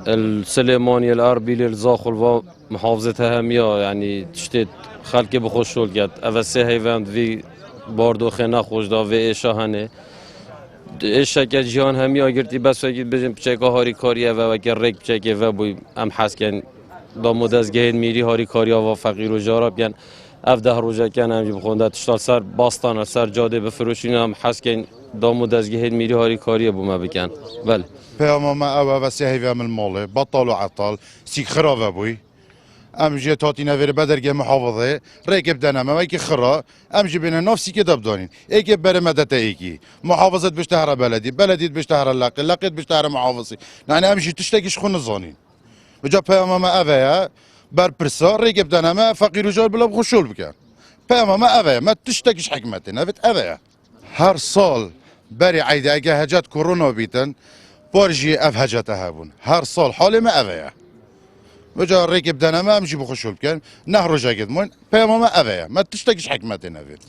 السليماني الأربيل الزاخل و محافظة همية يعني تشتت خلقي بخوشول قد أفسي هيفاند في باردو خنا خوش دا و إيشا هنه إيشا که جهان همية گرتی بس وكيد بجم بچه هاری کاریه و وكي ریک بچه و بوی ام حس کن دا مدزگهید میری هاری کاریا و فقیر و جارب کن ده روزه کن همجی بخونده تشتال سر باستان سر جاده بفروشین هم حس کن دا مدزگهید میری هاری کاریه بوما بکن بله پیام ما اوه و سهیوه من ماله بطال و عطال سیک خرابه بوی امجی تاتی نویر بدرگه محافظه ریکب دنمه و ایکی خرا امجی بینه نفسی که دبدانین ایکی بره مدت ایکی محافظت بشتهر بلدیت بشتهر لقیت بشتهر محافظی یعنی امجی تشتکیش خون نزانین بجا پیام ما اوه بر پرسا ریکب دنمه فقیر و جار بلا بخوشول بکن پیام ما اوه ما تشتکیش حکمتی نوید اوه هر سال بری عیده اگه هجت کرونا بیتن بارجي اف هجتها هبون هر سال حالي ما افيا وجا ريكب دانا ما امشي بخشول كان نهر جاكيد مون بيما ما افيا ما تشتكيش حكمتي نفيد